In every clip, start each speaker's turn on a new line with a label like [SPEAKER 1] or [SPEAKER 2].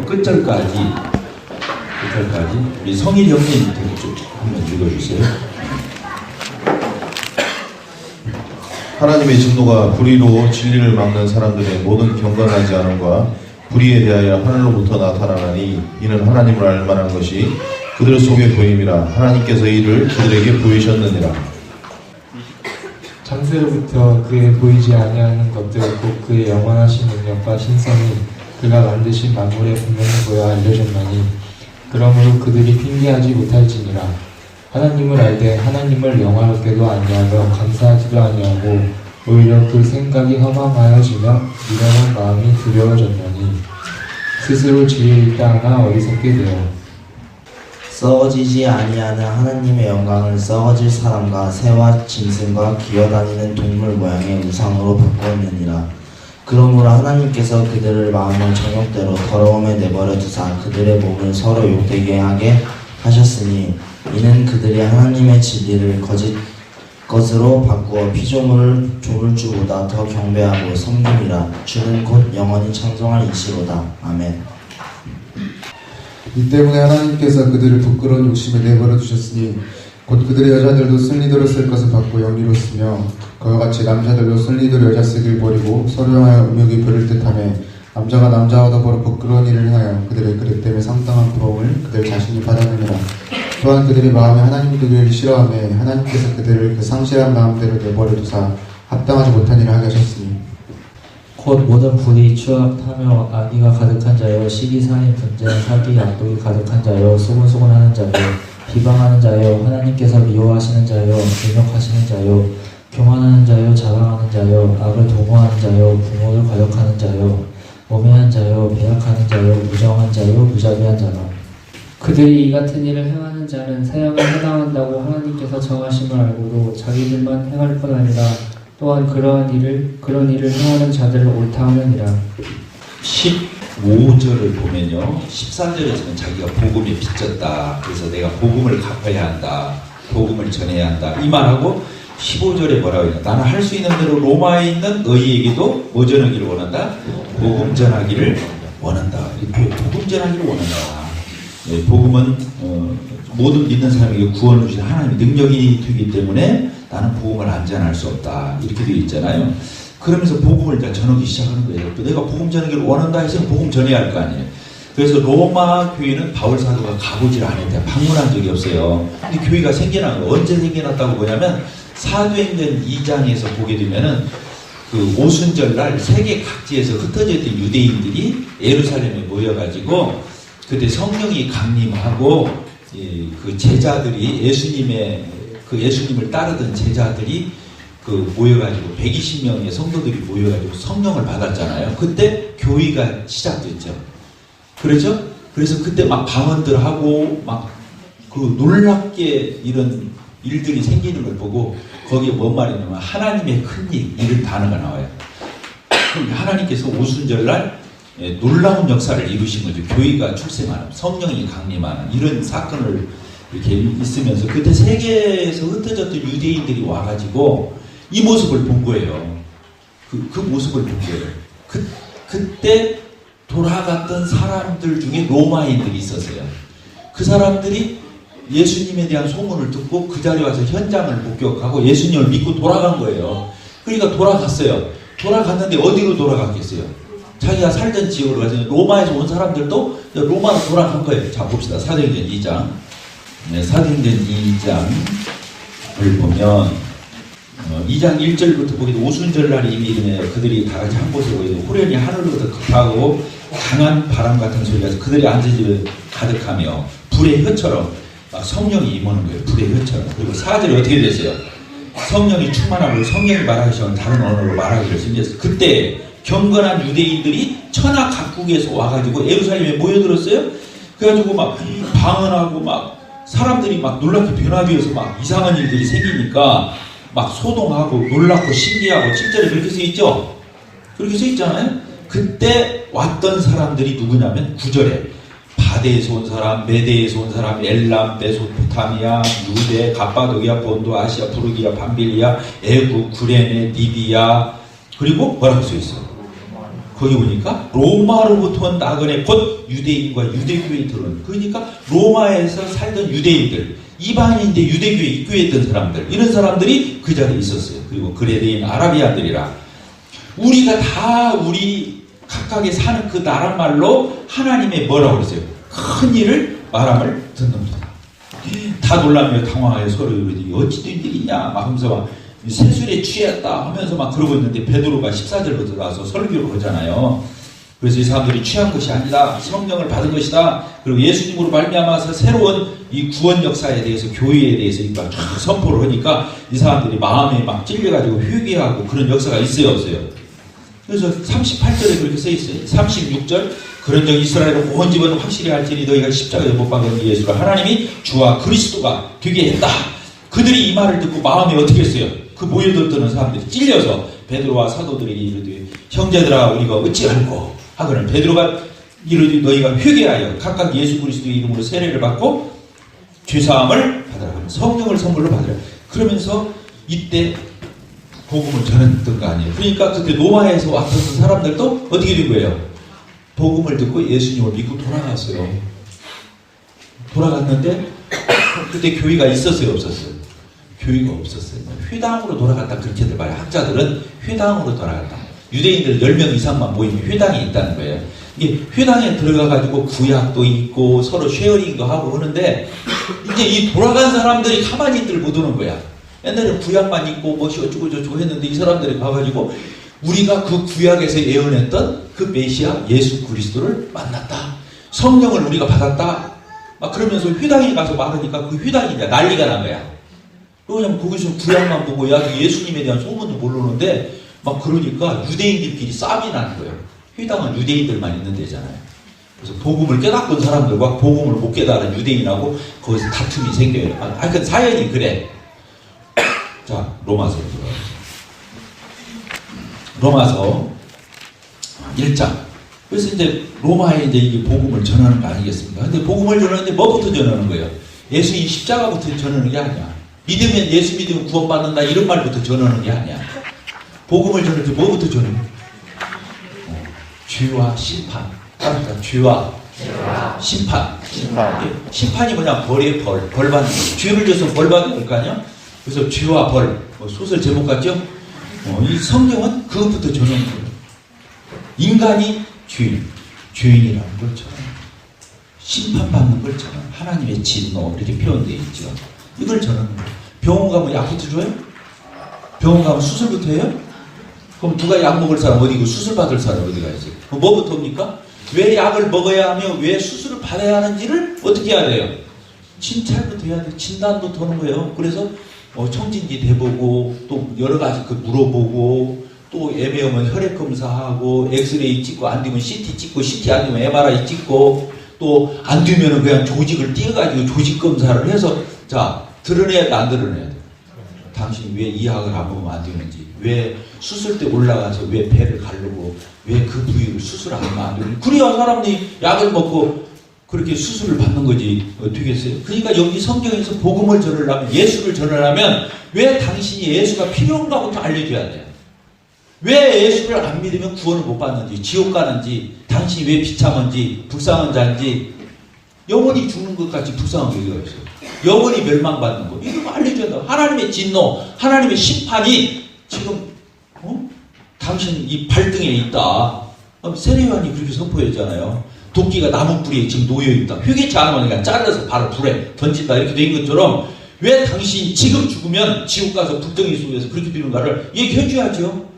[SPEAKER 1] 끝절까지 우리 성일 형님 쭉 한번 읽어주세요.
[SPEAKER 2] 하나님의 진노가 불의로 진리를 막는 사람들의 모든 경건하지 않음과 불의에 대하여 하늘로부터 나타나나니 이는 하나님을 알만한 것이 그들 속에 보임이라. 하나님께서 이를 그들에게 보이셨느니라.
[SPEAKER 3] 창세로부터 그의 보이지 아니하는 것들 곧 그의 영원하신 능력과 신성이 그가 만드신 만물에 분명히 보여 알려졌나니 그러므로 그들이 핑계하지 못할지니라. 하나님을 알되 하나님을 영화롭게도 아니하며 감사하지도 아니하고 오히려 그 생각이 허망하여지며 미련한 마음이 두려워졌나니 스스로 지혜 있다 하나 어리석게 되어
[SPEAKER 4] 썩어지지 아니하는 하나님의 영광을 썩어질 사람과 새와 짐승과 기어다니는 동물 모양의 우상으로 바꾸었느니라. 그러므로 하나님께서 그들을 마음의 정욕대로 더러움에 내버려 두사 그들의 몸을 서로 욕되게 하게 하셨으니 이는 그들이 하나님의 진리를 거짓 것으로 바꾸어 피조물을 조물주보다 더 경배하고 섬김이라. 주는 곧 영원히 찬송할 이시로다. 아멘.
[SPEAKER 5] 이 때문에 하나님께서 그들을 부끄러운 욕심에 내버려 두셨으니 곧 그들의 여자들도 순리대로 쓸 것을 받고 영리로 쓰며 그와 같이 남자들도 순리대로 여자 쓰기를 버리고 서로 향하여 음욕이 부를 듯하며 남자가 남자와 더불어 부끄러운 일을 행하여 그들의 그릇 때문에 상당한 부러움을 그들 자신이 받았느니라. 또한 그들의 마음에 하나님 그들을 싫어하며 하나님께서 그들을 그 상실한 마음대로 내버려 두사 합당하지 못한 일을 하게 하셨으니
[SPEAKER 6] 곧 모든 불의, 추악, 탐욕, 악의가 가득한 자요, 시기, 살인, 분쟁, 사기, 악독이 가득한 자요, 소곤소곤하는 자요, 비방하는 자요, 하나님께서 미워하시는 자요, 능욕하시는 자요, 교만하는 자요, 자랑하는 자요, 악을 도모하는 자요, 부모를 거역하는 자요, 오매한 자요, 배약하는 자요, 무정한 자요, 무자비한 자라.
[SPEAKER 7] 그들이 이 같은 일을 행하는 자는 사형에 해당한다고 하나님께서 정하심을 알고도 자기들만 행할 뿐 아니라 또한 그런 일을 행하는 자들을 옳다 하느니라.
[SPEAKER 1] 15절을 보면요, 13절에서는 자기가 복음에 빚졌다, 그래서 내가 복음을 갚아야 한다, 복음을 전해야 한다 이 말하고 15절에 뭐라고 해요? 나는 할 수 있는 대로 로마에 있는 너희에게도 뭐 전하기를 원한다? 복음 전하기를 원한다. 복음 전하기를 원한다. 네, 복음은 모든 믿는 사람에게 구원을 주신 하나님의 능력이 되기 때문에 나는 복음을 안 전할 수 없다 이렇게 되어 있잖아요. 그러면서 복음을 이제 전하기 시작하는 거예요. 또 내가 복음 전하기를 원한다 해서 복음 전해야 할 거 아니에요. 그래서 로마 교회는 바울 사도가 가보질 않았대요. 방문한 적이 없어요. 근데 교회가 생겨난 거 언제 생겨났다고 보냐면 사도행전 2장에서 보게 되면은 그 오순절날 세계 각지에서 흩어져 있던 유대인들이 예루살렘에 모여가지고 그때 성령이 강림하고 그 제자들이 예수님을 따르던 제자들이 그 모여가지고 120명의 성도들이 모여가지고 성령을 받았잖아요. 그때 교회가 시작됐죠. 그렇죠? 그래서 그때 막 방언들 하고 막 그 놀랍게 이런 일들이 생기는 걸 보고 거기에 뭔 말이냐면 하나님의 큰 일, 이런 단어가 나와요. 하나님께서 오순절날 놀라운 역사를 이루신 거죠. 교회가 출생하는, 성령이 강림하는 이런 사건을 이렇게 있으면서 그때 세계에서 흩어졌던 유대인들이 와가지고 이 모습을 본 거예요. 그 모습을 본 거예요. 그때 돌아갔던 사람들 중에 로마인들이 있었어요. 그 사람들이 예수님에 대한 소문을 듣고 그 자리에 와서 현장을 목격하고 예수님을 믿고 돌아간 거예요. 그러니까 돌아갔어요. 돌아갔는데 어디로 돌아갔겠어요? 자기가 살던 지역으로 가서 로마에서 온 사람들도 로마로 돌아간 거예요. 자, 봅시다. 사도행전 2장. 네, 사도행전 2장을 보면 2장 1절부터 보기도 오순절날이 이미 그들이 다 같이 한 곳에 모이고 후련히 하늘로부터 급하고 강한 바람 같은 소리가 그들이 앉은 집에 가득하며 불의 혀처럼 막 성령이 임하는 거예요. 불의 혀처럼. 그리고 4절이 어떻게 됐어요? 성령이 충만하고 성령이 말하기 시작하면 다른 언어로 말하기를 신기했어요. 그때 경건한 유대인들이 천하 각국에서 와가지고 예루살렘에 모여들었어요. 그래가지고 막 방언하고 막 사람들이 막 놀랍게 변화되어서 막 이상한 일들이 생기니까 막 소동하고 놀랍고 신기하고 7절에 그렇게 써있죠? 그렇게 써있잖아요? 그때 왔던 사람들이 누구냐면 9절에 바데에서 온 사람, 메데에서 온 사람, 엘람, 메소포타미아, 유대, 갑바도기아, 본도, 아시아, 부르기아, 밤빌리아, 애국, 구레네, 리비아 그리고 뭐라고 써있어요? 거기 보니까 로마로부터 온 나그네 곧 유대인과 유대교에 들어온, 그러니까 로마에서 살던 유대인들, 이방인인데 유대교에 입교했던 사람들, 이런 사람들이 그 자리에 있었어요. 그리고 그레데인 아라비아들이라. 우리가 다 우리 각각의 사는 그 나라 말로 하나님의 뭐라고 그랬어요? 큰 일을 말함을 듣는다. 다 놀라며 당황하여 서로 이러지 어찌 된 일이냐 막 하면서 막 세술에 취했다 하면서 막 그러고 있는데 베드로가 14절로 들어와서 설교를 하잖아요. 그래서 이 사람들이 취한 것이 아니다, 성령을 받은 것이다, 그리고 예수님으로 말미암아서 새로운 이 구원 역사에 대해서, 교회에 대해서 이거 쫙 선포를 하니까 이 사람들이 마음에 막 찔려가지고 회개하고 그런 역사가 있어요, 없어요? 그래서 38절에 그렇게 써 있어요. 36절, 그런즉 이스라엘은 온 집은 확실히 알지니 너희가 십자가에 못 박은 이 예수를 하나님이 주와 그리스도가 되게 했다. 그들이 이 말을 듣고 마음에 어떻게 했어요? 그 모여들던 사람들이 찔려서 베드로와 사도들에게 이르되 형제들아 우리가 어찌할꼬 하거늘 베드로가 이르되 너희가 회개하여 각각 예수 그리스도의 이름으로 세례를 받고 죄사함을 받으라. 성령을 선물로 받으라. 그러면서 이때 복음을 전했던 거 아니에요. 그러니까 그때 로마에서 왔던 사람들도 어떻게 된 거예요? 복음을 듣고 예수님을 믿고 돌아갔어요. 돌아갔는데 그때 교회가 있었어요, 없었어요? 교회가 없었어요. 회당으로 돌아갔다 그렇게들 말해요. 학자들은 회당으로 돌아갔다. 유대인들 10명 이상만 모이면 회당이 있다는 거예요. 이게 회당에 들어가가지고 구약도 있고 서로 쉐어링도 하고 하는데 이제 이 돌아간 사람들이 가만히 있들 못 오는 거야. 옛날에 구약만 있고 뭐시 어쩌고 저쩌고 했는데 이 사람들이 가가지고 우리가 그 구약에서 예언했던 그 메시아 예수 그리스도를 만났다. 성령을 우리가 받았다. 막 그러면서 회당에 가서 말하니까 그 회당이 이제 난리가 난 거야. 왜냐면 거기서 구약만 보고 예수님에 대한 소문도 모르는데 막 그러니까 유대인들끼리 싸움이 나는 거예요. 회당은 유대인들만 있는 데잖아요. 그래서 복음을 깨닫던 사람들과 복음을 못 깨달은 유대인하고 거기서 다툼이 생겨요. 그 사연이 그래. 자, 로마서로 들어가요. 로마서 1장. 그래서 이제 로마에 이제 이게 복음을 전하는 거 아니겠습니까? 근데 복음을 전하는데 뭐부터 전하는 거예요? 예수님 십자가부터 전하는 게 아니야. 믿으면, 예수 믿으면 구원받는다 이런 말부터 전하는 게 아니야. 복음을 전할 때 뭐부터 전해? 죄와 심판. 그러니까 죄와 심판. 심판이 뭐냐? 벌이에요, 벌. 벌 받는 거. 죄를 져서 벌 받는 거 아니야? 그래서 죄와 벌. 소설 제목 같죠? 이 성경은 그것부터 전하는 거예요. 인간이 죄인이라는 걸 전하는 거예요. 심판받는 걸 전하는 거예요. 하나님의 진노 이렇게 표현되어 있죠. 이걸 전하는 거예요. 병원 가면 약부터 줘요? 병원 가면 수술부터 해요? 그럼 누가 약 먹을 사람 어디고 수술 받을 사람 어디 가야지? 그럼 뭐부터입니까? 왜 약을 먹어야 하며 왜 수술을 받아야 하는지를 어떻게 해야 돼요? 진찰부터 해야 돼요. 진단부터 하는 거예요. 그래서 청진기 대보고 또 여러 가지 그 물어보고 또 애매하면 혈액 검사하고 엑스레이 찍고 안 되면 CT 찍고 CT 안 되면 MRI 찍고 또 안 되면은 그냥 조직을 띄어가지고 조직 검사를 해서 자 드러내야 돼, 안 드러내야 돼? 당신이 왜 이 약을 안 먹으면 안 되는지, 왜 수술대 올라가서 왜 배를 가르고 왜 그 부위를 수술 안 하면 안 되는지. 그래야 사람들이 약을 먹고 그렇게 수술을 받는 거지 되겠어요? 그러니까 여기 성경에서 복음을 전하려면, 예수를 전하려면 왜 당신이 예수가 필요한가부터 알려줘야 돼요. 왜 예수를 안 믿으면 구원을 못 받는지, 지옥 가는지, 당신이 왜 비참한지, 불쌍한 자인지, 영원히 죽는 것 같이 불쌍한 게 어디가 있어요? 영원히 멸망받는 거, 이거 알려줘야 돼요. 하나님의 진노, 하나님의 심판이 지금 당신 이 발등에 있다. 세례요한이 그렇게 선포했잖아요. 도끼가 나무 뿌리에 지금 놓여있다. 회개치 않으면 그냥 잘라서 바로 불에 던진다 이렇게 된 것처럼 왜 당신이 지금 죽으면 지옥 가서 불덩이 속에서 그렇게 되는가를 얘기해줘야죠.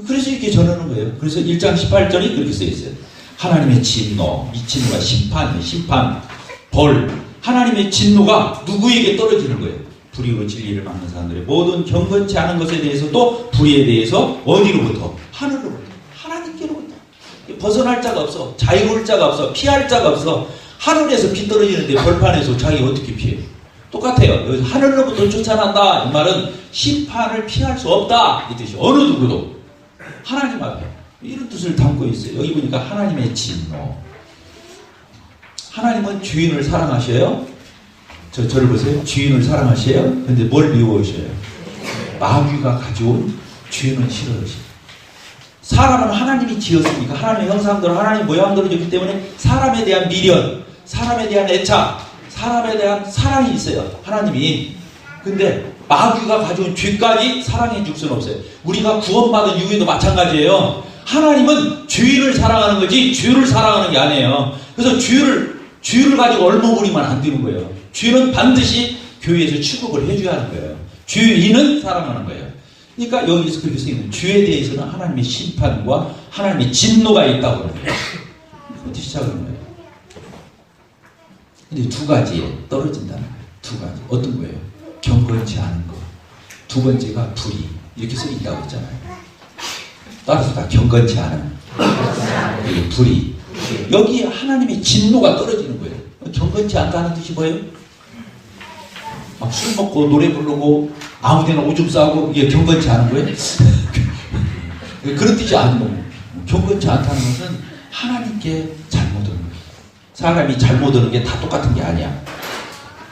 [SPEAKER 1] 그래서 이렇게 전하는 거예요. 그래서 1장 18절이 그렇게 써있어요. 하나님의 진노, 이 진노가 심판, 벌. 하나님의 진노가 누구에게 떨어지는 거예요? 불의로 진리를 막는 사람들의 모든 경건치 않은 것에 대해서도 불의에 대해서 어디로부터? 하늘로부터. 하나님께로부터. 벗어날 자가 없어. 자유로울 자가 없어. 피할 자가 없어. 하늘에서 비 떨어지는데 벌판에서 자기가 어떻게 피해요? 똑같아요. 여기서 하늘로부터 쫓아난다. 이 말은 심판을 피할 수 없다. 이 뜻이 어느 누구도. 하나님 앞에. 이런 뜻을 담고 있어요. 여기 보니까 하나님의 진노. 하나님은 주인을 사랑하셔요? 저를 보세요. 주인을 사랑하셔요? 근데 뭘 미워하셔요? 마귀가 가져온 주인은 싫어하셔요. 사람은 하나님이 지었으니까 하나님의 형상대로 하나님의 모양대로 지었기 때문에 사람에 대한 미련, 사람에 대한 애착, 사람에 대한 사랑이 있어요. 하나님이. 근데 마귀가 가져온 죄까지 사랑해 줄 수는 없어요. 우리가 구원받은 이후에도 마찬가지예요. 하나님은 죄인을 사랑하는 거지 죄를 사랑하는 게 아니에요. 그래서 죄를 가지고 얼머무리면 안 되는 거예요. 죄는 반드시 교회에서 취급을 해줘야 하는 거예요. 죄인은 사랑하는 거예요. 그러니까 여기서 그렇게 쓰이는 죄에 대해서는 하나님의 심판과 하나님의 진노가 있다고 하는 거예요. 어떻게 시작하는 거예요? 근데 두 가지에 떨어진다는 거예요. 두 가지. 어떤 거예요? 경건치 않은 거. 두 번째가 불의. 이렇게 써 있다고 했잖아요. 따라서 다 경건치 않은 그리고 불의. 여기 하나님의 진노가 떨어지는 거예요. 경건치 않다는 뜻이 뭐예요? 막 술 먹고 노래 부르고 아무데나 오줌 싸고 이게 경건치 않은 거예요? 그런 뜻이 아니고 경건치 않다는 것은 하나님께 잘못 오는 거예요. 사람이 잘못 오는 게 다 똑같은 게 아니야.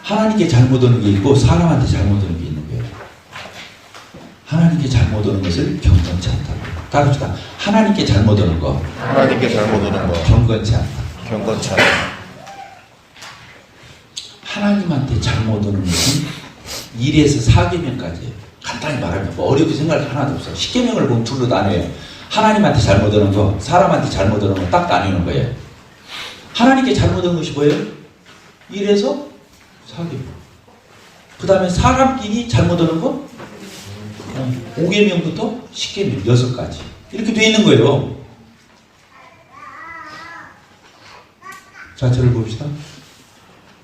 [SPEAKER 1] 하나님께 잘못 오는 게 있고 사람한테 잘못 오는 게 있는 거예요. 하나님께 잘못 오는 것을 경건치 않다고. 따릅시다. 하나님께 잘못 오는 거.
[SPEAKER 2] 하나님께 잘못 오는 거.
[SPEAKER 1] 경건치 않다.
[SPEAKER 2] 경건치 않다.
[SPEAKER 1] 하나님한테 잘못 오는 것은 1에서 4계명까지 간단히 말하면 뭐 어렵게 생각할 하나도 없어요. 10계명을 보면 둘로 나뉘어요. 하나님한테 잘못 오는 거, 사람한테 잘못 오는 거 딱 나뉘는 거예요. 하나님께 잘못 오는 것이 뭐예요? 1에서 4계명. 그 다음에 사람끼리 잘못 오는 거 5계명부터 10계명 6가지 이렇게 돼 있는 거예요. 자, 저를 봅시다.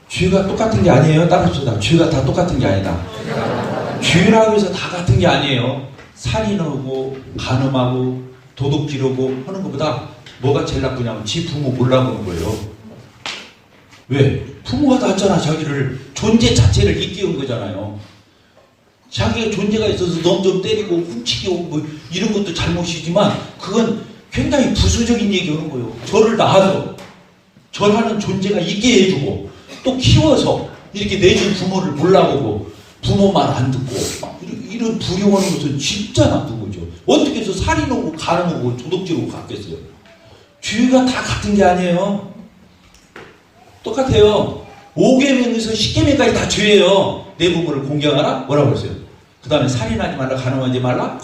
[SPEAKER 1] 죄가 똑같은 게 아니에요. 따라합시다. 죄가 다 똑같은 게 아니다. 죄라고 해서 다 같은 게 아니에요. 살인하고 간음하고 도둑질하고 하는 것보다 뭐가 제일 나쁘냐면 지 부모 몰라보는 거예요. 왜? 부모가 낳았잖아. 자기를 존재 자체를 일깨운 거잖아요. 자기가 존재가 있어서 놈 좀 때리고 훔치기 오고 뭐 이런 것도 잘못이지만 그건 굉장히 부수적인 얘기 하는 거예요. 저를 낳아서 저라는 존재가 있게 해주고 또 키워서 이렇게 내준 부모를 몰라보고 부모 말 안 듣고 이런 불효하는 것은 진짜 나쁜 거죠. 어떻게 해서 살인하고 간음하고 도둑질하고 갔겠어요. 죄가 다 같은 게 아니에요. 똑같아요. 5계명에서 10계명까지 다 죄예요. 내 부모를 공경하라? 뭐라고 그랬어요? 그 다음에 살인하지 말라, 간음하지 말라,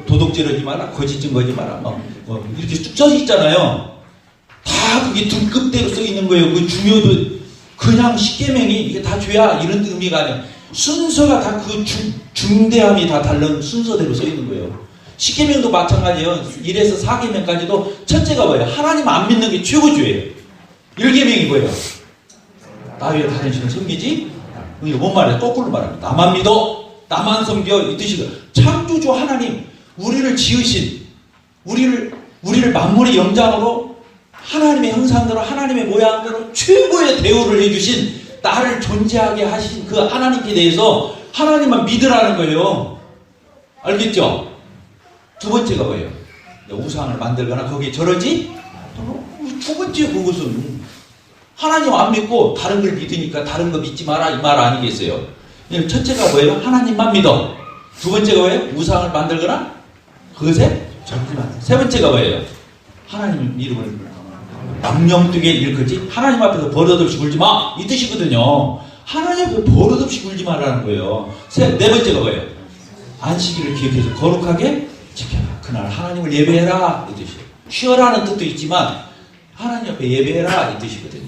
[SPEAKER 1] 도둑질하지 말라, 거짓 증거하지 말라, 이렇게 쭉 써 있잖아요. 다 그게 등급대로 써 있는 거예요. 그 중요도 그냥 10계명이 이게 다 죄야 이런 의미가 아니야. 순서가 다 그 중대함이 다 다른 순서대로 써 있는 거예요. 10계명도 마찬가지예요. 1에서 4계명까지도 첫째가 뭐예요? 하나님 안 믿는 게 최고죄예요. 1계명이 뭐예요? 나 외에 다른 신을 섬기지? 이게 뭔 말이야? 거꾸로 말합니다. 나만 믿어, 나만 섬겨 이 뜻이고 창조주 하나님 우리를 지으신 우리를 만물의 영장으로 하나님의 형상대로 하나님의 모양대로 최고의 대우를 해주신 나를 존재하게 하신 그 하나님께 대해서 하나님만 믿으라는 거예요. 알겠죠? 두 번째가 뭐예요? 우상을 만들거나 거기에 절하지? 두 번째 그것은 하나님 안 믿고 다른 걸 믿으니까 다른 거 믿지 마라 이 말 아니겠어요? 첫째가 뭐예요? 하나님만 믿어. 두 번째가 뭐예요? 우상을 만들거나 그것에 절하지 마라. 세 번째가 뭐예요? 하나님 이름을 망령되게 일컫지 하나님 앞에서 버릇없이 굴지 마 이 뜻이거든요. 하나님 앞에서 버릇없이 굴지 말라는 거예요. 네 번째가 뭐예요? 안식일을 기억해서 거룩하게 지켜라. 그날 하나님을 예배해라 이 뜻이에요. 쉬어라는 뜻도 있지만 하나님 앞에 예배해라 이 뜻이거든요.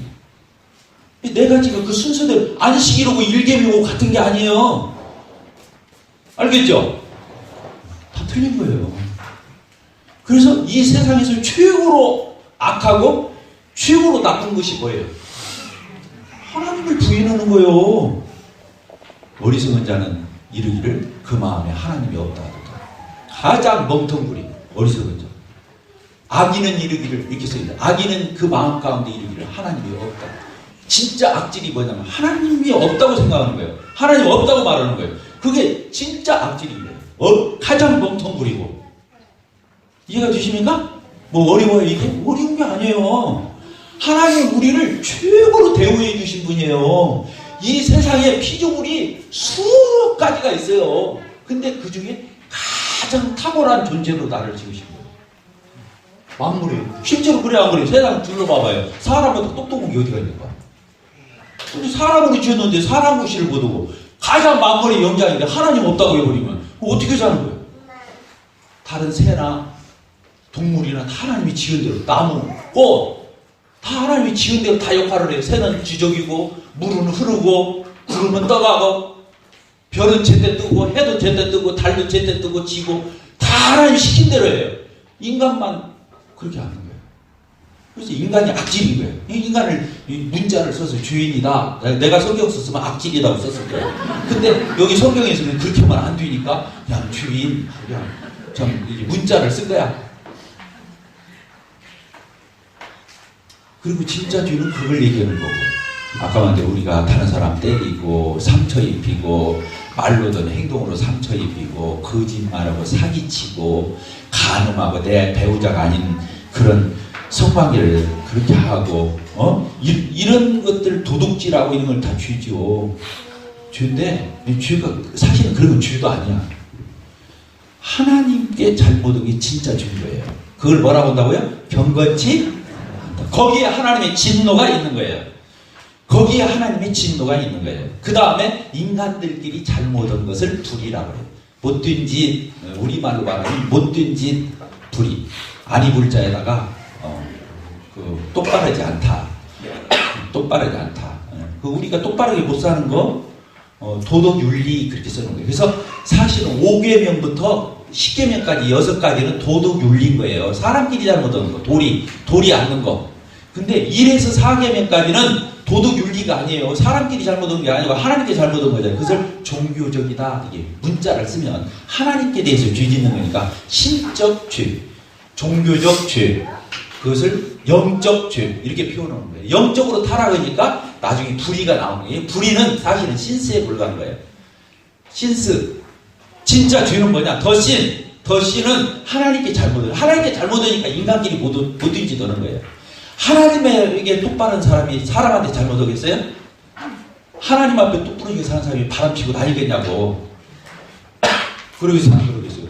[SPEAKER 1] 네 가지가 그 순서대로 안식일하고 1계명하고 같은 게 아니에요. 알겠죠? 다 틀린 거예요. 그래서 이 세상에서 최고로 악하고 최고로 나쁜 것이 뭐예요? 하나님을 부인하는 거예요. 어리석은 자는 이르기를 그 마음에 하나님이 없다 하도다. 가장 멍텅구리 어리석은 자. 악인은 이르기를 이렇게 써있다. 악인은 그 마음 가운데 이르기를 하나님이 없다. 진짜 악질이 뭐냐면 하나님이 없다고 생각하는 거예요. 하나님 없다고 말하는 거예요. 그게 진짜 악질이에요. 가장 멍텅구리고. 이해가 되십니까? 뭐 어려워요 이게? 어려운 게 아니에요. 하나님은 우리를 최고로 대우해 주신 분이에요. 이 세상에 피조물이 수억 가지가 있어요. 근데 그 중에 가장 탁월한 존재로 나를 지으신 거예요. 만물이 실제로 그래 안 그래? 세상 둘러봐봐요. 사람보다 똑똑한 게 어디가 있는 거야? 근데 사람으로 지었는데 사람 구실을 못하고 가장 만물의 영장인데 하나님 없다고 해버리면 어떻게 사는 거예요? 다른 새나 동물이나 다 하나님이 지은 대로 나무, 꽃 다 하나님이 지은 대로 다 역할을 해요. 새는 지적이고 물은 흐르고 구름은 떠가고 별은 제때 뜨고 해도 제때 뜨고 달도 제때 뜨고 지고 다 하나님이 시킨 대로 해요. 인간만 그렇게 하는 거예요. 그래서 인간이 악질인 거예요. 인간을 문자를 써서 주인이다. 내가 성경 썼으면 악질이라고 썼을 거예요. 근데 여기 성경에서는 그렇게 하면 안 되니까 그냥 주인, 그냥 좀 문자를 쓴 거야. 그리고 진짜 죄는 그걸 얘기하는 거고. 아까 말한 대로 우리가 다른 사람 때리고 상처 입히고 말로든 행동으로 상처 입히고 거짓말하고 사기치고 간음하고 내 배우자가 아닌 그런 성관계를 그렇게 하고 이런 것들 도둑질하고 이런 걸 다 죄죠. 죄인데 죄가 사실은 그런 건 죄도 아니야. 하나님께 잘못한 게 진짜 죄인 거예요. 그걸 뭐라고 한다고요? 경건치 거기에 하나님의 진노가 있는 거예요. 거기에 하나님의 진노가 있는 거예요. 그 다음에 인간들끼리 잘못한 것을 불의라고 해요. 못된 짓, 우리말로 말하면 못된 짓 불의. 아니 불자에다가 똑바르지 않다. 똑바르지 않다. 그 우리가 똑바르게 못 사는 거 도덕 윤리 그렇게 쓰는 거예요. 그래서 사실은 5계명부터 10계명까지 6가지는 도덕 윤리인 거예요. 사람끼리 잘못하는 거, 도리 않는 거. 근데 1에서 4계명까지는 도덕 윤리가 아니에요. 사람끼리 잘못한 게 아니고 하나님께 잘못한 거잖아요. 그것을 종교적이다. 이게 문자를 쓰면 하나님께 대해서 죄 짓는 거니까 신적 죄, 종교적 죄, 그것을 영적 죄 이렇게 표현하는 거예요. 영적으로 타락하니까 나중에 불의가 나오는 거예요. 불의는 사실은 신스에 불과한 거예요. 신스. 진짜 죄는 뭐냐? 더신은 하나님께 잘못을. 하나님께 잘못하니까 인간끼리 못 뒤지더는 거예요. 하나님에게 똑바른 사람이 사람한테 잘못하겠어요? 하나님 앞에 똑부러지게 사는 사람이 바람피고 다니겠냐고. 그러겠어요? 안 그러겠어요?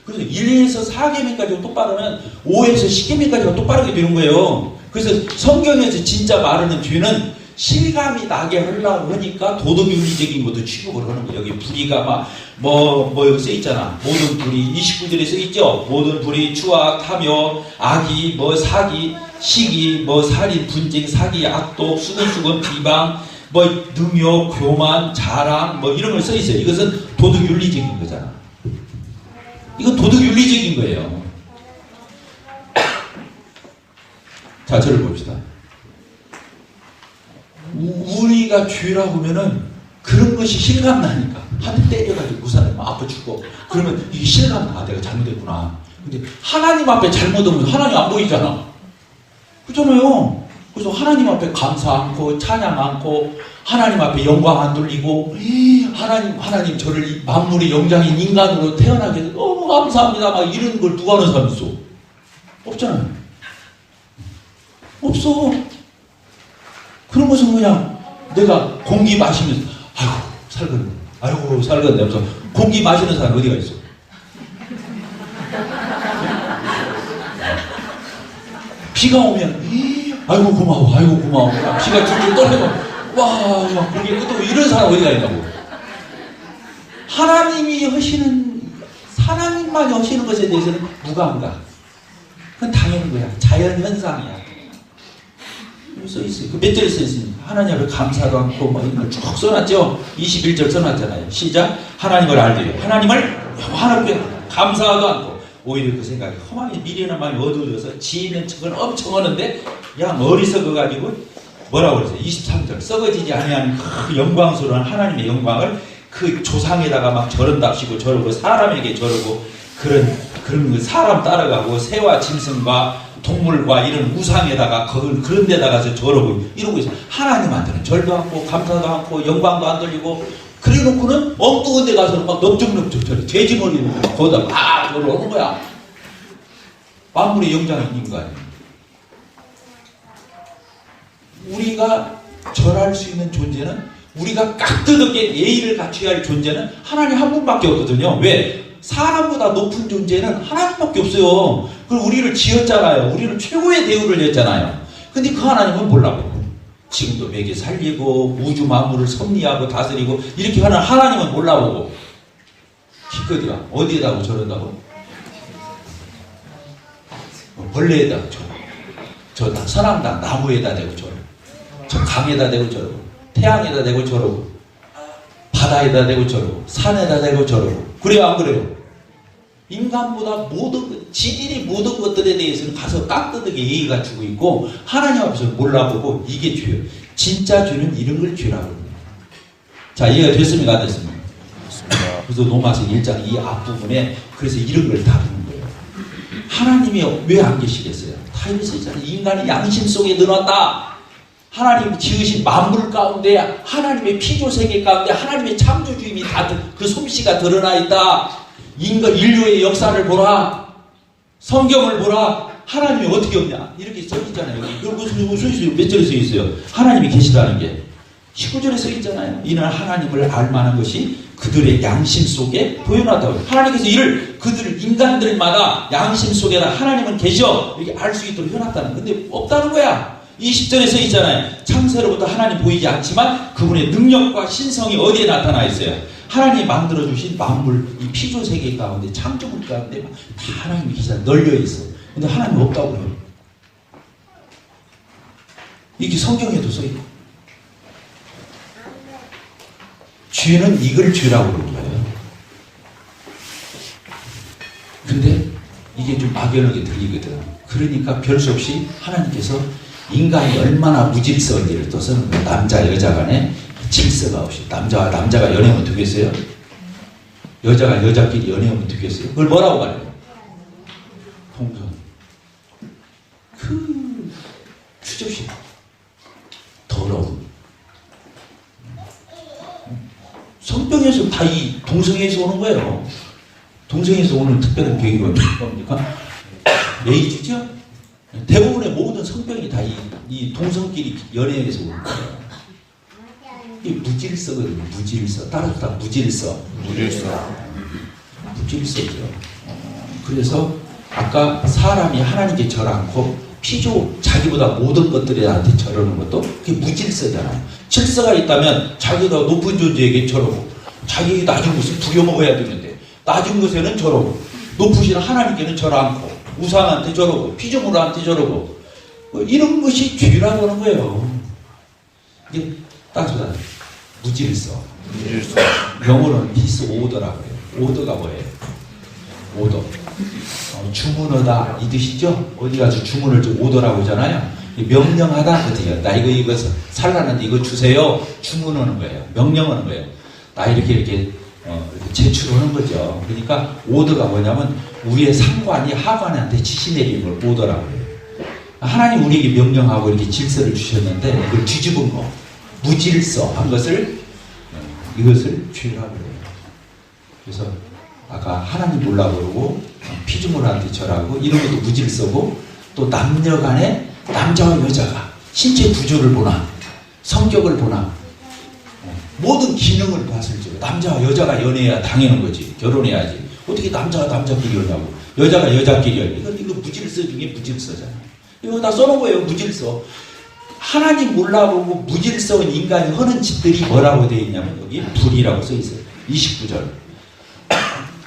[SPEAKER 1] 그래서 1에서 4계명까지 똑바르면 5에서 10계명까지가 똑바르게 되는 거예요. 그래서 성경에서 진짜 말하는 죄는 실감이 나게 하려고 하니까 도덕윤리적인 것도 취급을 하는 거예요. 여기 불의가 막 여기 써있잖아. 모든 불의 29절에 써있죠. 모든 불의, 추악, 탐욕, 악의, 사기, 시기, 살인, 분쟁, 사기, 악독, 수근수근, 비방, 능욕, 교만, 자랑, 이런 걸 써있어요. 이것은 도덕윤리적인 거잖아. 이건 도덕윤리적인 거예요. 자, 저를 봅시다. 우리가 죄라고 하면은 그런 것이 실감나니까 한 대 때려가지고 그 사람이 아파 죽고 그러면 이게 실감나. 내가 잘못했구나. 근데 하나님 앞에 잘못하면 하나님 안 보이잖아. 그렇잖아요. 그래서 하나님 앞에 감사 않고 찬양 않고 하나님 앞에 영광 안 돌리고 하나님 저를 만물의 영장인 인간으로 태어나게 해서 너무 감사합니다 막 이런 걸 누가 하는 사람 있어? 없잖아요. 없어. 그런 것은 그냥 내가 공기 마시면서 아이고 살겠네 하면서 공기 마시는 사람 어디가 있어? 비가 오면 아이고 고마워 비가 줄줄 떨리면 와 공기 끄덕고 이런 사람 어디가 있냐고. 하나님만이 하시는 것에 대해서는 무감각. 그건 당연한 거야. 자연현상이야. 써있어요. 그 몇 절에 써있습니까? 하나님 앞에 감사도 않고 이런 걸 쭉 써놨죠. 21절 써놨잖아요. 시작. 하나님을 알되 하나님을 하나님께 감사도 않고 오히려 그 생각이 험하게 미련한 마음이 어두워져서 지혜는 척은 엄청 하는데 그냥 어리석어가지고 뭐라고 그랬어요? 23절 썩어지지 아니하는 그 영광스러운 하나님의 영광을 그 조상에다가 막 저런답시고 저러고 사람에게 저러고 그런 사람 따라가고 새와 짐승과 동물과 이런 우상에다가 그런 데다 가서 저러고 이러고 있어요. 하나님한테는 절도 않고 감사도 않고 영광도 안 돌리고 그래 놓고는 엉뚱한 데 가서 막 넓적넓적 돼지머리를 거기다 막 저러는 거야. 만물의 영장인 인간. 우리가 절할 수 있는 존재는 우리가 깍듯하게 예의를 갖춰야 할 존재는 하나님 한 분밖에 없거든요. 왜? 사람보다 높은 존재는 하나님밖에 없어요. 그리고 우리를 지었잖아요. 우리를 최고의 대우를 했잖아요. 근데 그 하나님은 몰라보고 지금도 매개 살리고 우주 만물을 섭리하고 다스리고 이렇게 하는 하나님은 몰라보고 기껏이야 어디에다가 저런다고? 벌레에다 저 선암당 나무에다 대고 저러고 저 강에다 대고 저러고 태양에다 대고 저러고 바다에다 대고 저러고 산에다 대고 저러고 그래요 안 그래요? 인간보다 모든 지들이 모든 것들에 대해서는 가서 깍듯하게 예의 갖추고 있고 하나님 앞에서 몰라보고 이게 죄예요. 진짜 죄는 이런 걸 죄라고 합니다. 자 이해가 됐습니까 안 됐습니까? 그래서 로마서 1장 이 앞부분에 그래서 이런 걸 다루는 거예요. 하나님이 왜 안 계시겠어요? 타임에서 있잖아요. 인간이 양심 속에 늘어났다. 하나님 지으신 만물 가운데 하나님의 피조세계 가운데 하나님의 창조주임이 다 그 솜씨가 드러나 있다. 인류의 역사를 보라. 성경을 보라. 하나님이 어떻게 없냐. 이렇게 써있잖아요. 여기 무슨 몇 절에 써있어요. 하나님이 계시다는 게 19절에 써있잖아요. 이는 하나님을 알만한 것이 그들의 양심 속에 보여놨다고. 하나님께서 이를 그들 인간들마다 양심 속에다 하나님은 계셔 이렇게 알 수 있도록 해놨다는. 근데 없다는 거야. 20절에 써 있잖아요. 창세로부터 하나님 보이지 않지만 그분의 능력과 신성이 어디에 나타나 있어요? 하나님이 만들어주신 만물 이 피조세계 가운데 창조물 가운데 다 하나님이 계시다 널려 있어. 근데 하나님 없다고 그래요. 이게 성경에도 써 있고. 죄는 이걸 죄라고 그러는 거예요. 근데 이게 좀 막연하게 들리거든. 그러니까 별 수 없이 하나님께서 인간이 얼마나 무질서인지를 또 쓰는 거예요. 남자 여자 간에 질서가 없이 남자가 연애하면 되겠어요? 여자가 여자끼리 연애하면 되겠어요? 그걸 뭐라고 말해요? 동성. 그 추접심 더러움. 성병에서 다 이 동성애에서 오는 거예요. 동성애에서 오는 특별한 계기가 뭡니까? 에이즈죠? 대부분의 모든 성병이 다 이 동성끼리 연애에서 오는 거예요. 이 무질서거든요. 무질서. 따라서 다 무질서. 무질서죠. 그래서 아까 사람이 하나님께 절 않고 자기보다 모든 것들한테 절하는 것도 그게 무질서잖아요. 질서가 있다면 자기가 높은 존재에게 절하고 자기 낮은 것을 부려먹어야 되는데 낮은 것에는 절하고 높으신 하나님께는 절 않고 우상한테 절하고 피조물한테 절하고 이런 것이 죄라고 하는 거예요. 이게 따져다 무질서. 영어로는 디스오더라고 해요. 오더가 뭐예요? 오더. 주문하다 이 뜻이죠? 어디 가서 주문을 좀 오더라고 하잖아요. 명령하다 그거예요. 나 이거 살라는데 이거 주세요. 주문하는 거예요. 명령하는 거예요. 나 이렇게 제출하는 거죠. 그러니까 오더가 뭐냐면 위에 상관이 하관한테 지시 내리는 걸 오더라고 해요. 하나님 우리에게 명령하고 이렇게 질서를 주셨는데 그걸 뒤집은 거 무질서 한 것을 이것을 죄라고 해요. 그래서 아까 하나님 몰라 그러고 피조물한테 절하고 이런 것도 무질서고 또 남녀 간에 남자와 여자가 신체 구조를 보나 성격을 보나 모든 기능을 봤을 때 남자와 여자가 연애해야 당연한 거지. 결혼해야지. 어떻게 남자가 남자끼리 연애하고 여자가 여자끼리 연애. 이거 무질서 중에 무질서잖아. 이거 다 써놓은 거예요. 무질서. 하나님 몰라보고 무질서인 인간이 하는 짓들이 뭐라고 되어 있냐면 여기 불이라고 써 있어요. 29절.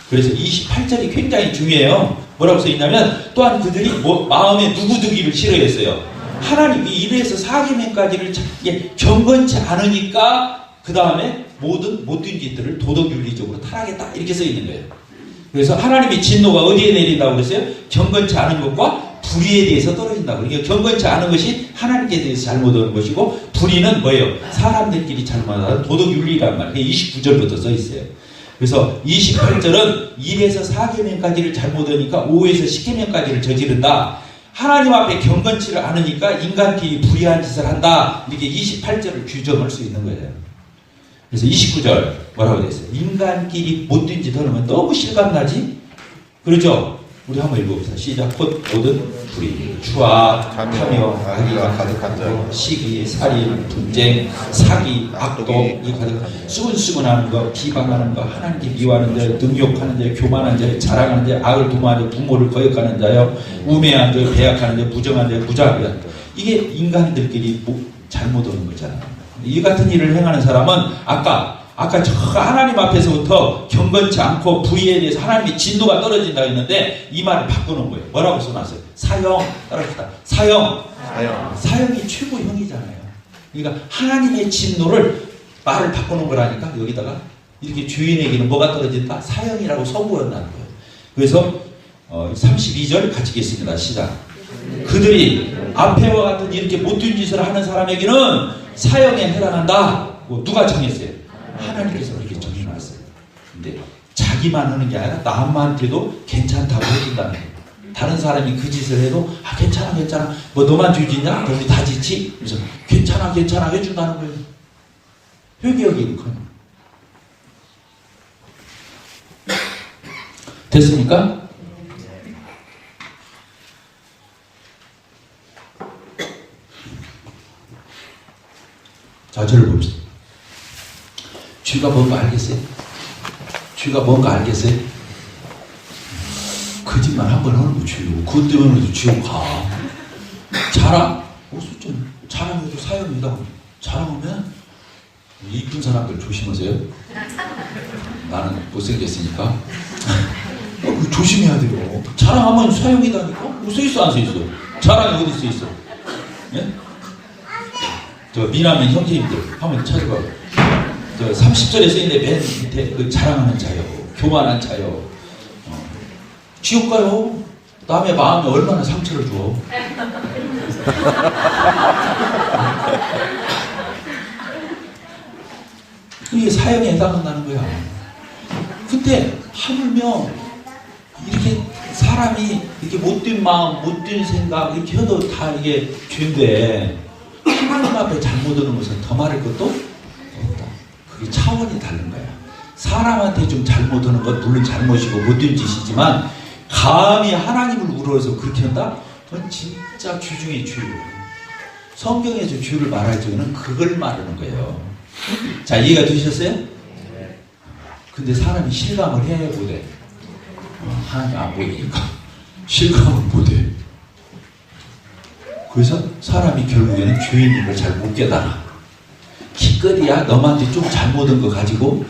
[SPEAKER 1] 그래서 28절이 굉장히 중요해요. 뭐라고 써 있냐면 또한 그들이 마음에 누구두기를 싫어했어요. 하나님이 1에서 4계명까지를 경건치 않으니까 그 다음에 모든 못된 짓들을 도덕윤리적으로 타락했다 이렇게 써 있는 거예요. 그래서 하나님의 진노가 어디에 내린다고 그랬어요? 경건치 않은 것과 불의에 대해서 떨어진다고. 그러니까 경건치 않은 것이 하나님께 대해서 잘못하는 것이고 불의는 뭐예요? 사람들끼리 잘못하는 도덕윤리란 말이에요. 29절부터 써 있어요. 그래서 28절은 1에서 4계명까지를 잘못하니까 5에서 10계명까지를 저지른다. 하나님 앞에 경건치를 않으니까 인간끼리 불의한 짓을 한다. 이렇게 28절을 규정할 수 있는 거예요. 그래서 29절 뭐라고 되어 있어요? 인간끼리 못된 짓 하면 너무 실감나지? 그렇죠? 우리 한번 읽어봅시다. 시작. 곧 모든 불의, 추악, 탐욕, 악의가 가득한 자, 시기, 살인, 분쟁, 사기, 악독, 이 가득한 수근수근하는 것, 비방하는 것, 하나님께 미워하는 자, 능욕하는 자, 교만한 자, 자랑하는 자, 악을 도모하는 자, 부모를 거역하는 자요, 우매한 자, 배약하는 자, 무정한 자, 무자비한 자. 이게 인간들끼리 잘못 오는 거잖아요. 이 같은 일을 행하는 사람은 아까 저 하나님 앞에서부터 경건치 않고 불의에 대해서 하나님의 진노가 떨어진다고 했는데 이 말을 바꾸는 거예요. 뭐라고 써놨어요? 사형. 따라합시다. 사형이 최고형이잖아요. 그러니까 하나님의 진노를 말을 바꾸는 거라니까. 여기다가 이렇게 주인에게는 뭐가 떨어진다? 사형이라고 선고한다는 거예요. 그래서 32절 같이 읽겠습니다. 시작. 그들이 앞에와 같은 이렇게 못된 짓을 하는 사람에게는 사형에 해당한다. 누가 정했어요? 하나님께서 그렇게 정해놨어요. 근데 자기만 하는 게 아니라 남한테도 괜찮다고 해준다는 거예요. 다른 사람이 그 짓을 해도 괜찮아 뭐 너만 죄짓냐? 우리 다 짓지? 그래서 괜찮아 해준다는 거예요. 회개하기는 됐습니까? 자, 저를 봅시다. 죄가 뭔가 알겠어요? 죄가 뭔가 알겠어요? 거짓말 한 번 하는 거 죄고, 그것 때문에도 지옥 가. 자랑? 좀 자랑해도 사형이다. 자랑하면 이쁜 사람들 조심하세요. 나는 못생겼으니까. 조심해야 돼요. 자랑하면 사형이다니까? 뭐 써있어 안 써있어? 자랑이 어디 써있어? 예? 저 미남의 형제님들 한번 찾아봐. 저 30절에 써있는데 맨 밑에 그 자랑하는 자요, 교만한 자요, 지옥 가요. 남의 마음에 얼마나 상처를 줘. 이게 사형에 해당한다는 거야. 근데 하물며 이렇게 사람이 이렇게 못된 마음, 못된 생각 이렇게 해도 다 이게 죄인데 하나님 앞에 잘못하는 것은 더 말할 것도 없다. 그게 차원이 다른 거야. 사람한테 좀 잘못하는 건 물론 잘못이고 못된 짓이지만 감히 하나님을 우러러서 그렇게 한다? 그건 진짜 죄 중에 죄예요. 성경에서 죄를 말할 적에는 그걸 말하는 거예요. 자, 이해가 되셨어요? 근데 사람이 실감을 해 못해. 하나님 안 보이니까 실감을 못해. 그래서 사람이 결국에는 죄인인 걸 잘 못 깨달아. 기껏이야 너한테 좀 잘못한 거 가지고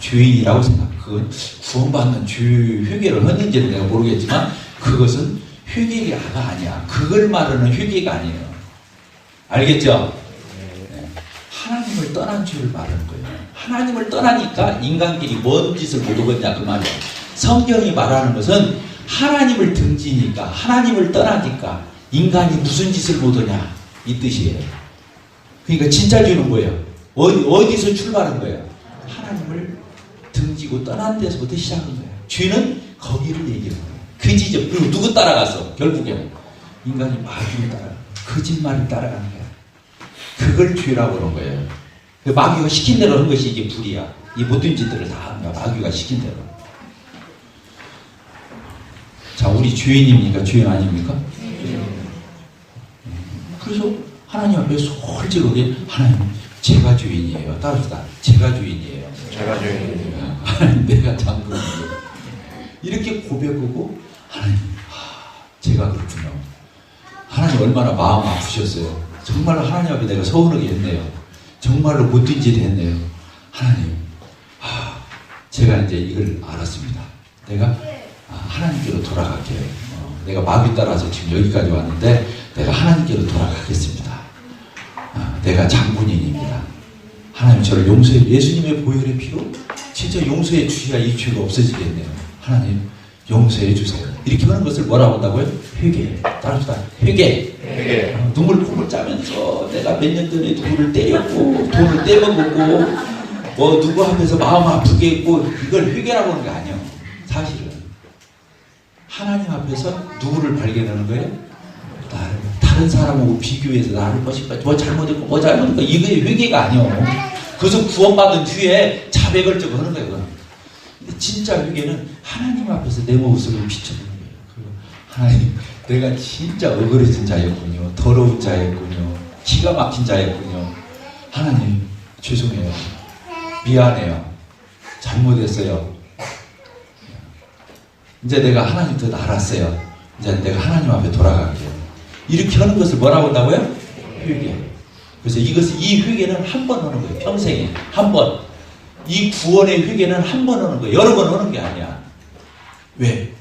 [SPEAKER 1] 죄인이라고 생각. 그건 구원받는 죄 회개를 했는지는 내가 모르겠지만 그것은 회개가 아니야. 그걸 말하는 회개가 아니에요. 알겠죠? 네. 하나님을 떠난 죄를 말하는 거예요. 하나님을 떠나니까 인간끼리 뭔 짓을 못 하겠냐 그 말이에요. 성경이 말하는 것은 하나님을 등지니까 하나님을 떠나니까 인간이 무슨 짓을 못하냐 이 뜻이에요. 그러니까 진짜 죄는 뭐예요? 어디서 출발한 거예요? 하나님을 등지고 떠난 데서부터 시작한 거예요. 죄는 거기를 얘기하는 거예요. 그 지점. 그리고 누구 따라갔어? 결국에는 인간이 마귀를 따라가 거짓말을 따라가는 거예요. 그걸 죄라고 그런 거예요. 마귀가 시킨 대로 하는 것이 이게 불이야. 이 못된 짓들을 다 하는 거야. 마귀가 시킨 대로. 자, 우리 죄인입니까? 죄인 아닙니까? 그래서 하나님 앞에 솔직하게 하나님 제가 죄인이에요. 따라합시다. 제가 죄인이에요. 하나님 내가 장군이에요. 이렇게 고백하고 하나님 제가 그렇군요. 하나님 얼마나 마음 아프셨어요. 정말로 하나님 앞에 내가 서운하게 했네요. 정말로 못된 짓 했네요. 하나님 제가 이제 이걸 알았습니다. 내가 하나님께로 돌아갈게요. 내가 마귀 따라서 지금 여기까지 왔는데 내가 하나님께로 돌아가겠습니다. 내가 장군인입니다. 하나님 저를 용서해. 예수님의 보혈의 피로 진짜 용서해 주셔야 이 죄가 없어지겠네요. 하나님 용서해 주세요. 이렇게 하는 것을 뭐라고 한다고요? 회개. 따라합시다. 회개. 눈물 콧물 짜면서 내가 몇 년 전에 누구를 때렸고 돈을 떼먹었고 뭐 누구 앞에서 마음 아프게 했고 이걸 회개라고 하는 게 아니에요. 사실은 하나님 앞에서 누구를 발견하는 거예요? 다른 사람하고 비교해서 나를 뭐 잘못했고 뭐 잘못했고 이게 회개가 아니에요. 그래서 구원받은 뒤에 자백을 적어 하는 거예요. 근데 진짜 회개는 하나님 앞에서 내 모습을 비춰보는 거예요. 하나님, 내가 진짜 억울해진 자였군요. 더러운 자였군요. 기가 막힌 자였군요. 하나님, 죄송해요. 미안해요. 잘못했어요. 이제 내가 하나님 뜻 알았어요. 이제 내가 하나님 앞에 돌아갈게요. 이렇게 하는 것을 뭐라고 한다고요? 회개. 그래서 이 회개는 한 번 하는 거예요. 평생에. 한 번. 이 구원의 회개는 한 번 하는 거예요. 여러 번 하는 게 아니야. 왜?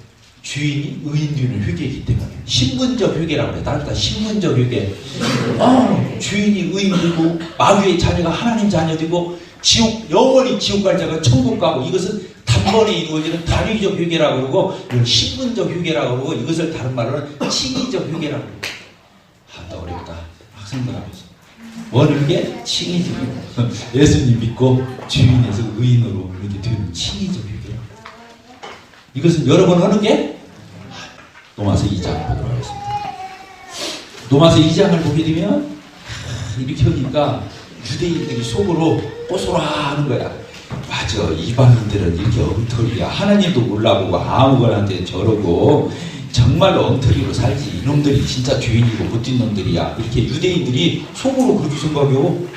[SPEAKER 1] 주인이 의인되는 회개이기 때문에. 신분적 회개라고 그래. 다른 다 신분적 회개. 주인이 의인되고 마귀의 자녀가 하나님 자녀되고 지옥, 영원히 지옥 갈 자가 천국 가고, 이것은 단번에 이루어지는 단위적 회개라고 그러고, 이걸 신분적 회개라고 그러고, 이것을 다른 말로는 칭의적 회개라고 그러고. 나 어렵다. 학생들 앞에서. 원의게 칭의적 회개. 예수님 믿고 주인에서 의인으로 이렇게 되는 칭의적 회개라고. 이것은 여러 번 하는 게 로마서 2장을 보도록 하겠습니다. 로마서 2장을 보게 되면 이렇게 하니까 유대인들이 속으로 꼬소라하는 거야. 맞아, 이방인들은 이렇게 엉터리야. 하나님도 몰라보고 아무거나한테 저러고 정말로 엉터리로 살지. 이놈들이 진짜 죄인이고 못된 놈들이야. 이렇게 유대인들이 속으로 그렇게 생각하고,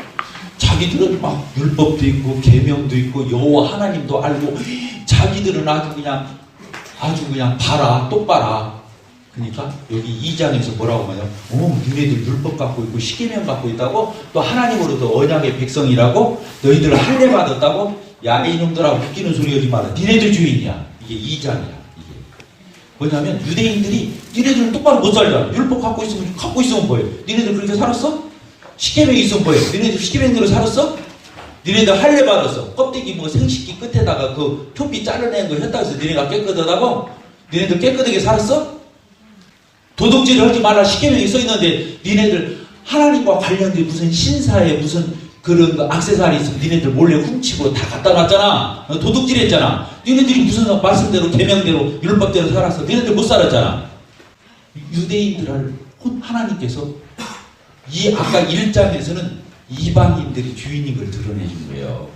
[SPEAKER 1] 자기들은 막 율법도 있고 계명도 있고 여호와 하나님도 알고, 자기들은 아주 그냥 봐라, 똑바라. 그러니까 여기 2장에서 뭐라고 하냐면, 니네들 율법 갖고 있고 십계명 갖고 있다고, 또 하나님으로도 언약의 백성이라고, 너희들 할례 받았다고. 야, 이놈들아, 웃기는 소리 하지 마라. 니네들 주인이야. 이게 2장이야. 이게 뭐냐면, 유대인들이 니네들은 똑바로 못 살잖아. 율법 갖고 있으면 뭐예요? 니네들 그렇게 살았어? 십계명이 있으면 뭐예요? 니네들 십계명대로 살았어? 니네들 할례 받았어. 껍데기 생식기 끝에다가 그 표피 자르낸 거 했다 해서 니네가 깨끗하다고? 니네들 깨끗하게 살았어? 도둑질을 하지 말라 십계명이 써있는데, 니네들 하나님과 관련된 무슨 신사에 무슨 그런 액세서리 있으면 니네들 몰래 훔치고 다 갖다 놨잖아. 도둑질 했잖아. 니네들이 무슨 말씀대로 계명대로 율법대로 살았어. 니네들 못 살았잖아. 유대인들을 하나님께서 이 아까 1장에서는 이방인들이 주인인 걸 드러내 준 거예요.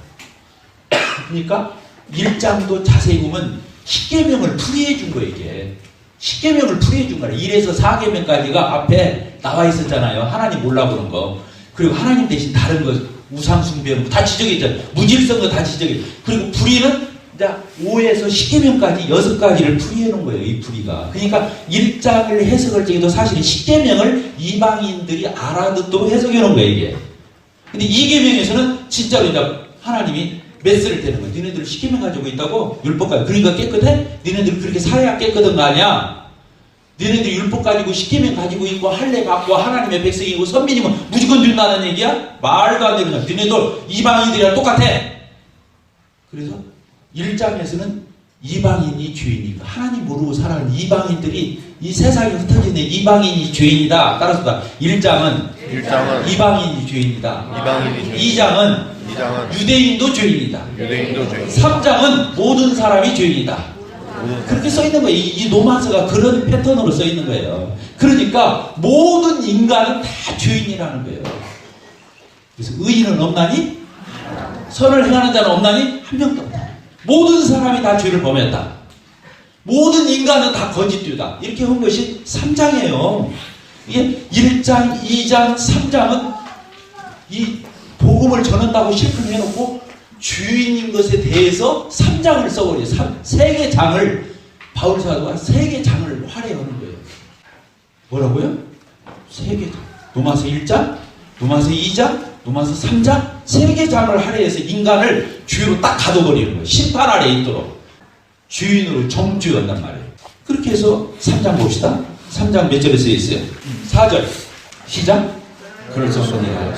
[SPEAKER 1] 그러니까 1장도 자세히 보면 십계명을 풀이해 준 거예요. 이게 십계명을 풀이해 준 거예요. 1에서 4계명까지가 앞에 나와 있었잖아요. 하나님 몰라 그런 거. 그리고 하나님 대신 다른 거, 우상 숭배하는 거 다 지적했잖아요. 무질서한 거 다 지적해. 그리고 불의는 이제 5에서 10계명까지 6가지를 풀이해 놓은 거예요. 이 불의가. 그러니까 1장을 해석할 적에도 사실은 10계명을 이방인들이 알아듣도록 해석해 놓은 거예요. 이게. 근데 2계명에서는 진짜로 이제 하나님이 메스를 떼는 거예요. 니네들 10계명 가지고 있다고? 율법까지. 그러니까 깨끗해? 니네들 그렇게 살아야 깨끗한 거 아니야? 니네들 율법 가지고 십계명 가지고 있고 할례 받고 하나님의 백성이고 선민이면 무조건 준다는 얘기야? 말도 안 되는 거야. 니네들 이방인들이랑 똑같아. 그래서 1장에서는 이방인이 죄인이고, 하나님 모르고 살아가는 이방인들이 이 세상에 흩어져 있는 이방인이 죄인이다. 따라서 1장은 이방인이 죄인이다. 2장은 유대인도 죄인이다. 3장은 모든 사람이 죄인이다. 그렇게 써있는 거예요. 이 로마서가 그런 패턴으로 써있는 거예요. 그러니까 모든 인간은 다 죄인이라는 거예요. 그래서 의인은 없나니? 선을 행하는 자는 없나니? 한 명도 없다. 모든 사람이 다 죄를 범했다. 모든 인간은 다 거짓되다. 이렇게 한 것이 3장이에요. 이게 1장, 2장, 3장은 이 복음을 전한다고 실패해놓고 주인인 것에 대해서 3장을 써버려요. 3개 장을 바울 사도가 3개 장을 활용하는 거예요. 뭐라고요? 3개 장. 로마서 1장, 로마서 2장, 로마서 3장, 3개 장을 할애해서 인간을 주인으로 딱 가둬버리는 거예요. 심판 아래에 있도록 주인으로 정죄한단 말이에요. 그렇게 해서 3장 봅시다. 3장 몇 절에 써 있어요? 4절 시작. 그래서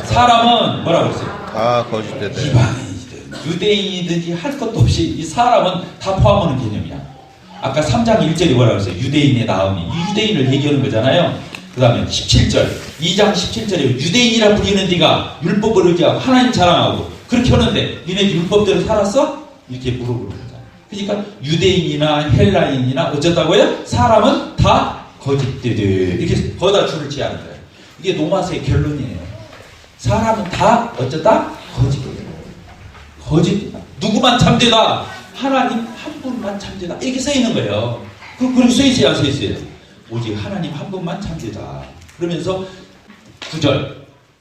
[SPEAKER 1] 사람은 뭐라고 했어요?
[SPEAKER 2] 다 거짓되다.
[SPEAKER 1] 이방인이든 유대인이든지 할 것도 없이 이 사람은 다 포함하는 개념이야. 아까 3장 1절이 뭐라고 했어요? 유대인의 나음이. 이 유대인을 얘기하는 거잖아요. 그 다음에 17절 2장 17절에 유대인이라 불리는 네가 율법을 의지하고 하나님 자랑하고 그렇게 하는데 니네 율법대로 살았어? 이렇게 물어보는 거잖아. 그러니까 유대인이나 헬라인이나 어쩌다고요? 사람은 다 거짓되되 이렇게 거기다 줄을 치하는 거예요. 이게 로마서의 결론이에요. 사람은 다 어쩌다? 거짓되다. 누구만 참되다? 하나님 한 분만 참되다. 이렇게 써있는 거예요. 그렇게 써있어요? 안 써있어요? 오직 하나님 한 분만 참되다. 그러면서 9절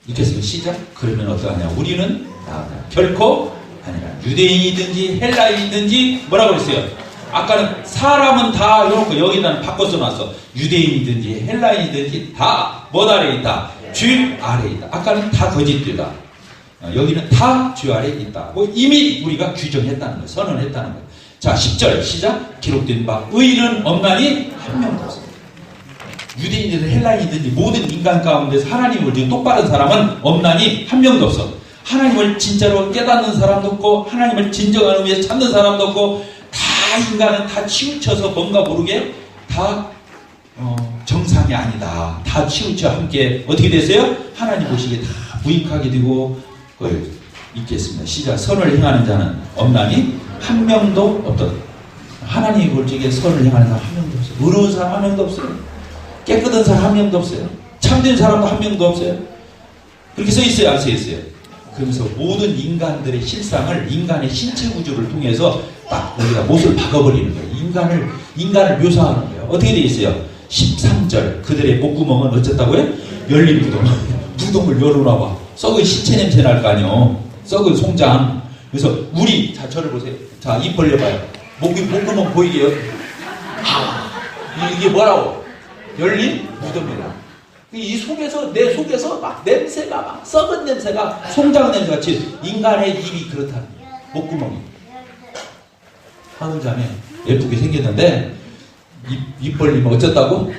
[SPEAKER 1] 이렇게 해서 시작. 그러면 어떠하냐? 우리는 결코 아니라 유대인이든지 헬라인이든지 뭐라고 그랬어요? 아까는 사람은 다 이렇게 여기다는 바꿔서 놨어. 유대인이든지 헬라인이든지 다 뭐 아래에 있다? 주 아래에 있다. 아까는 다 거짓되다. 여기는 다 주 아래에 있다. 이미 우리가 규정했다는 거예요. 선언했다는 거예요. 자, 10절 시작. 기록된 바 의인은 없나니 한 명도 없습니다. 유대인이든 헬라인이든지 모든 인간 가운데서 하나님을 지금 똑바른 사람은 없나니 한 명도 없어. 하나님을 진짜로 깨닫는 사람도 없고 하나님을 진정한 의미에서 찾는 사람도 없고 다 인간은 다 치우쳐서 뭔가 모르게 다 정상이 아니다. 다 치우쳐 함께 어떻게 되세요? 하나님 보시기에 다 무익하게 되고 있겠습니다. 시작. 선을 행하는 자는 없나니 한 명도 없다. 하나님이 볼 적에 선을 행하는 사람 한 명도 없어요. 의로운 사람 한 명도 없어요. 깨끗한 사람 한 명도 없어요. 참된 사람도 한 명도 없어요. 그렇게 써 있어요? 안 써 있어요? 그러면서 모든 인간들의 실상을 인간의 신체 구조를 통해서 딱 여기다 못을 박아버리는 거예요. 인간을 묘사하는 거예요. 어떻게 되어 있어요? 13절 그들의 목구멍은 어쨌다고요? 열린 무덤. 무덤을 열어놔봐. 썩은 시체 냄새 날 거 아니요. 썩은 송장. 그래서 우리 자 저를 보세요. 자 입 벌려봐요. 목구멍 보이게요? 이게 뭐라고? 열린 무덤이라. 이 속에서 내 속에서 막 냄새가 막 썩은 냄새가 송장 냄새 같이 인간의 입이 그렇다는 거예요. 목구멍이. 하늘자매 예쁘게 생겼는데 입 벌리면 어쩌다고?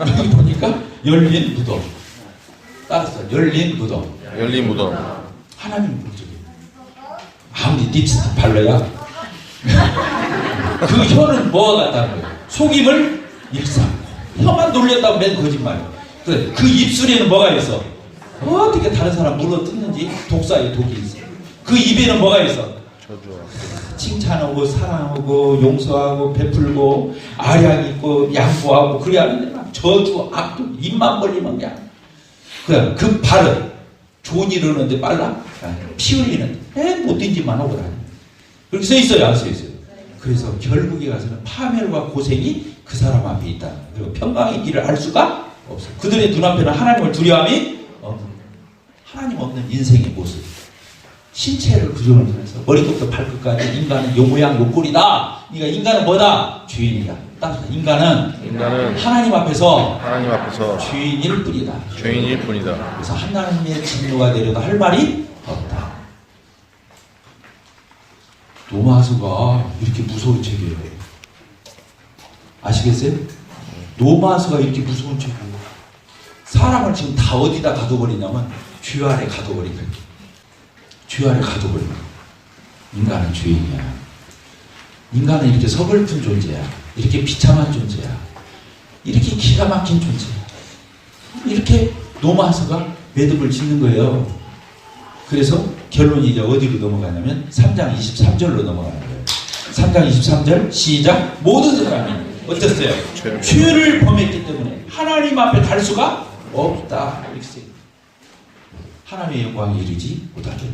[SPEAKER 1] 여기 보니까 열린 무덤. 따라서 열린 무덤.
[SPEAKER 2] 열린 무덤.
[SPEAKER 1] 하나님 보죠. 아무리 립스틱 발라야 그 혀는 뭐가 같다는 거예요? 속임을 일삼고 혀만 놀렸다고 맨 거짓말이에요. 그래, 그 입술에는 뭐가 있어? 어떻게 다른 사람 물어 뜯는지 독사의 독이 있어. 그 입에는 뭐가 있어? 칭찬하고 사랑하고 용서하고 베풀고 아량 있고 양보하고 그래야 하는데 막 저주 악독 입만 벌리면 그냥 그 발은 좋은 일 하는데 빨라? 피 흘리는데 못된 짓만 하고 다녀. 그렇게 써 있어요? 안 써 있어요? 그래서 결국에 가서는 파멸과 고생이 그 사람 앞에 있다. 그리고 평강의 길을 알 수가 없어요. 그들의 눈앞에는 하나님을 두려움이 없는 하나님 없는 인생의 모습. 신체를 구조를 통해서 머리부터 발끝까지 인간은 요 모양 요 꼴이다. 그러니까 인간은 뭐다? 주인이다. 따라서 인간은 하나님 앞에서 주인일 뿐이다.
[SPEAKER 2] 죄인일 뿐이다.
[SPEAKER 1] 그래서 하나님의 진노가 내려도 할 말이 없다. 노마서가 이렇게 무서운 책이에요. 아시겠어요? 노마서가 이렇게 무서운 책이에요. 사람을 지금 다 어디다 가둬버리냐면 주 아래 가둬버린 거예요. 주 아래 가둬버린 거예요. 인간은 주인이야. 인간은 이렇게 서글픈 존재야. 이렇게 비참한 존재야. 이렇게 기가 막힌 존재야. 이렇게 노마서가 매듭을 짓는 거예요. 그래서 결론이 이제 어디로 넘어가냐면 3장 23절로 넘어가는 거예요. 3장 23절 시작. 모든 사람이 어땠어요? 죄를 범했기 때문에 하나님 앞에 갈 수가 없다. 이렇게 써요. 하나님의 영광에 이르지 못하게.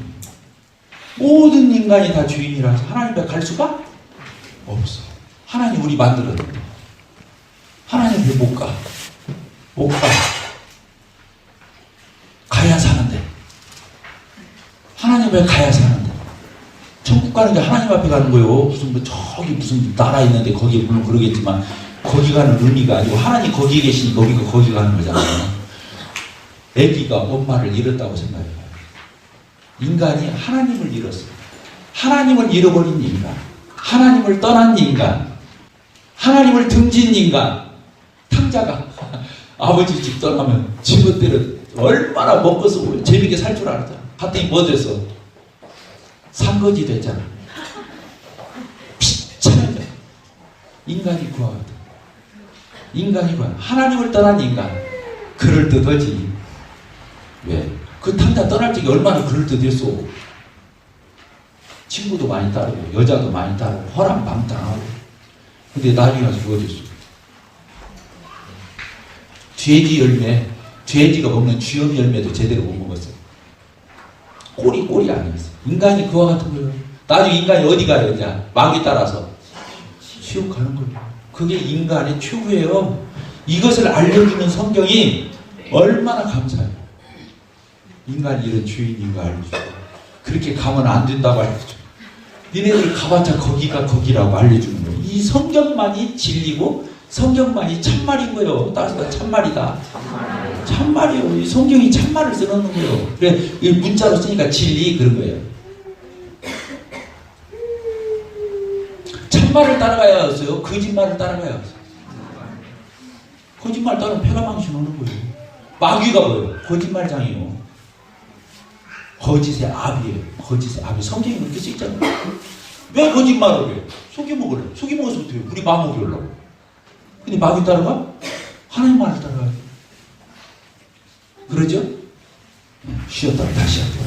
[SPEAKER 1] 모든 인간이 다 주인이라서 하나님 앞에 갈 수가 없어. 하나님 우리 만들었는데 하나님 왜 못 가? 못 가. 가야 사는데. 하나님 왜 가야 사는데. 천국 가는 게 하나님 앞에 가는 거예요. 저기 무슨 나라 있는데 거기에 물론 그러겠지만 거기 가는 의미가 아니고 하나님 거기에 계시니까 우리가 거기 가는 거잖아요. 애기가 엄마를 잃었다고 생각해요. 인간이 하나님을 잃었어요. 하나님을 잃어버린 인간. 하나님을 떠난 인간. 하나님을 등진 인간. 탕자가 아버지 집 떠나면 친구들은 얼마나 먹고 쓰고 재밌게 살 줄 알았잖아. 갔더니 뭐 됐어? 산거지 됐잖아. 비참하잖아. 인간이 구하다. 인간이 구하다. 하나님을 떠난 인간. 그럴듯하지. 왜? 그 탕자 떠날 적에 얼마나 그럴듯했어. 친구도 많이 따르고 여자도 많이 따르고 허랑방탕하고. 근데 나중에 가서 뭐 됐어? 돼지 열매, 돼지가 먹는 쥐염 열매도 제대로 못 먹었어. 꼴이 아니었어. 인간이 그와 같은 거예요. 나중에 인간이 어디 가요? 이제 마귀 따라서 지옥 가는 거예요. 그게 인간의 최후예요. 이것을 알려주는 성경이 얼마나 감사해요. 인간이 이런 주인인 거 알려주고 그렇게 가면 안 된다고 알려주고 니네들 가봤자 거기가 거기라고 알려주는 거예요. 이 성경만이 진리고 성경만이 참말인 거예요. 따라서 참말이다. 참말이요. 이 성경이 참말을 써놓는 거예요. 그래 이 문자로 쓰니까 진리 그런 거예요. 참말을 따라가야 했어요. 거짓말을 따라가야 했어요. 거짓말 따르면 폐가 망신하는 거예요. 마귀가 뭐예요? 거짓말장이에요. 거짓의 압이에요. 거짓의 압이 성경에 그렇게 쓰있잖아요. 왜 거짓말을 해요? 속여먹으래. 속여먹어서 어떻게 해요? 우리 마음 먹이려고. 근데 마귀 따라가? 하나님 말을 따라가요. 그러죠? 쉬었다가 다시 하죠.